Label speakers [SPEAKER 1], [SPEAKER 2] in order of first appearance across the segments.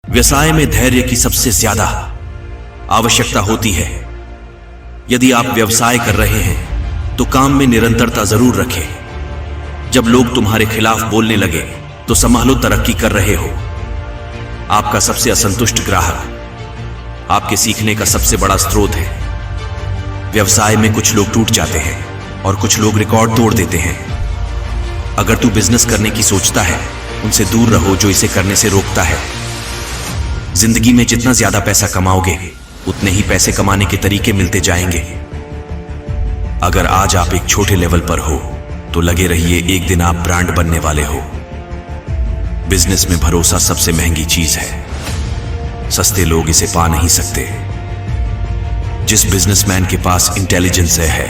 [SPEAKER 1] व्यवसाय में धैर्य की सबसे ज्यादा आवश्यकता होती है। यदि आप व्यवसाय कर रहे हैं तो काम में निरंतरता जरूर रखें। जब लोग तुम्हारे खिलाफ बोलने लगे तो संभालो, तरक्की कर रहे हो। आपका सबसे असंतुष्ट ग्राहक आपके सीखने का सबसे बड़ा स्रोत है। व्यवसाय में कुछ लोग टूट जाते हैं और कुछ लोग रिकॉर्ड तोड़ देते हैं। अगर तू बिजनेस करने की सोचता है, उनसे दूर रहो जो इसे करने से रोकता है। जिंदगी में जितना ज्यादा पैसा कमाओगे, उतने ही पैसे कमाने के तरीके मिलते जाएंगे। अगर आज आप एक छोटे लेवल पर हो तो लगे रहिए, एक दिन आप ब्रांड बनने वाले हो। बिजनेस में भरोसा सबसे महंगी चीज है। सस्ते लोग इसे पा नहीं सकते। जिस बिजनेसमैन के पास इंटेलिजेंस है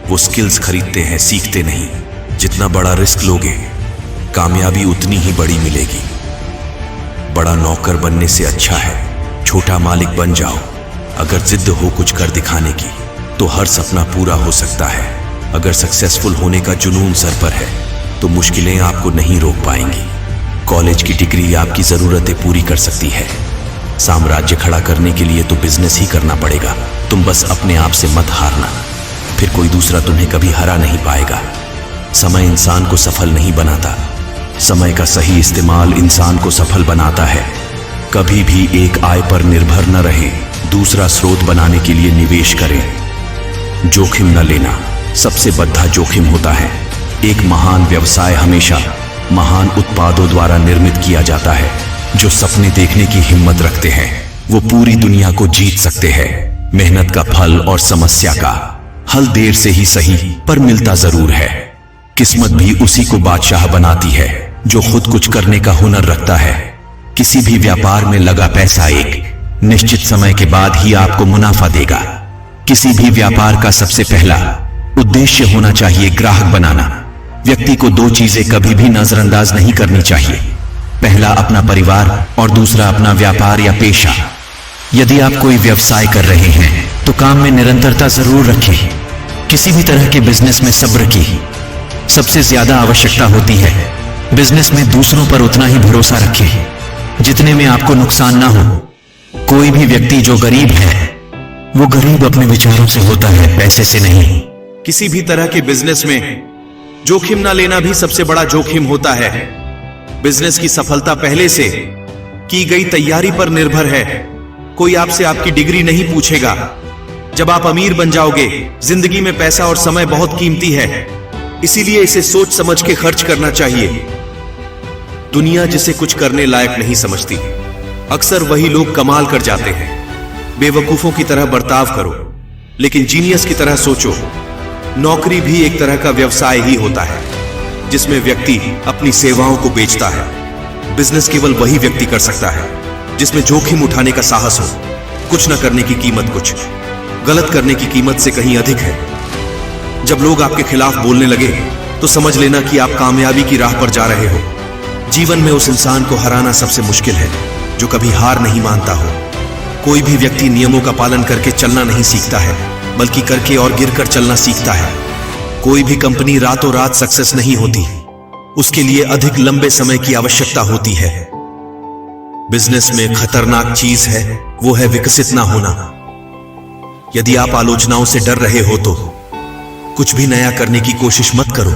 [SPEAKER 1] वो स्किल्स खरीदते हैं, सीखते नहीं। जितना बड़ा रिस्क लोगे, कामयाबी उतनी ही बड़ी मिलेगी। बड़ा नौकर बनने से अच्छा है छोटा मालिक बन जाओ। अगर जिद हो कुछ कर दिखाने की तो हर सपना पूरा हो सकता है। अगर सक्सेसफुल होने का जुनून सर पर है तो मुश्किलें आपको नहीं रोक पाएंगी। कॉलेज की डिग्री आपकी जरूरतें पूरी कर सकती है। साम्राज्य खड़ा करने के लिए तो बिजनेस ही करना पड़ेगा। तुम बस अपने आप से मत हारना, फिर कोई दूसरा तुम्हें कभी हरा नहीं पाएगा। समय इंसान को सफल नहीं बनाता, समय का सही इस्तेमाल इंसान को सफल बनाता है। कभी भी एक आय पर निर्भर न रहे, दूसरा स्रोत बनाने के लिए निवेश करें। जोखिम न लेना सबसे बड़ा जोखिम होता है। एक महान व्यवसाय हमेशा महान उत्पादों द्वारा निर्मित किया जाता है। जो सपने देखने की हिम्मत रखते हैं वो पूरी दुनिया को जीत सकते हैं। मेहनत का फल और समस्या का हल देर से ही सही पर मिलता जरूर है। किस्मत भी उसी को बादशाह बनाती है जो खुद कुछ करने का हुनर रखता है। किसी भी व्यापार में लगा पैसा एक निश्चित समय के बाद ही आपको मुनाफा देगा। किसी भी व्यापार का सबसे पहला उद्देश्य होना चाहिए ग्राहक बनाना। व्यक्ति को दो चीजें कभी भी नजरअंदाज नहीं करनी चाहिए। पहला अपना परिवार और दूसरा अपना व्यापार या पेशा। यदि आप कोई व्यवसाय कर रहे हैं तो काम में निरंतरता जरूर रखें। किसी भी तरह के बिजनेस में सब्र की सबसे ज्यादा आवश्यकता होती है। बिजनेस में दूसरों पर उतना ही भरोसा रखें जितने में आपको नुकसान ना हो। कोई भी व्यक्ति जो गरीब है वो गरीब अपने विचारों से होता है, पैसे से नहीं। किसी भी तरह के बिजनेस में जोखिम ना लेना भी सबसे बड़ा जोखिम होता है। बिजनेस की सफलता पहले से की गई तैयारी पर निर्भर है। कोई आपसे आपकी डिग्री नहीं पूछेगा। जब आप अमीर बन जाओगे, जिंदगी में पैसा और समय बहुत कीमती है, इसीलिए इसे सोच समझ के खर्च करना चाहिए। दुनिया जिसे कुछ करने लायक नहीं समझती, अक्सर वही लोग कमाल कर जाते हैं। बेवकूफों की तरह बर्ताव करो, लेकिन जीनियस की तरह सोचो। नौकरी भी एक तरह का व्यवसाय ही होता है जिसमें व्यक्ति अपनी सेवाओं को बेचता है। बिजनेस केवल वही व्यक्ति कर सकता है जिसमें जोखिम उठाने का साहस हो। कुछ न करने की कीमत कुछ गलत करने की कीमत से कहीं अधिक है। जब लोग आपके खिलाफ बोलने लगे तो समझ लेना कि आप कामयाबी की राह पर जा रहे हो। जीवन में उस इंसान को हराना सबसे मुश्किल है जो कभी हार नहीं मानता हो। कोई भी व्यक्ति नियमों का पालन करके चलना नहीं सीखता है, बल्कि करके और गिरकर चलना सीखता है। कोई भी कंपनी रातों रात सक्सेस नहीं होती, उसके लिए अधिक लंबे समय की आवश्यकता होती है। बिजनेस में खतरनाक चीज है वो है विकसित ना होना। यदि आप आलोचनाओं से डर रहे हो तो कुछ भी नया करने की कोशिश मत करो।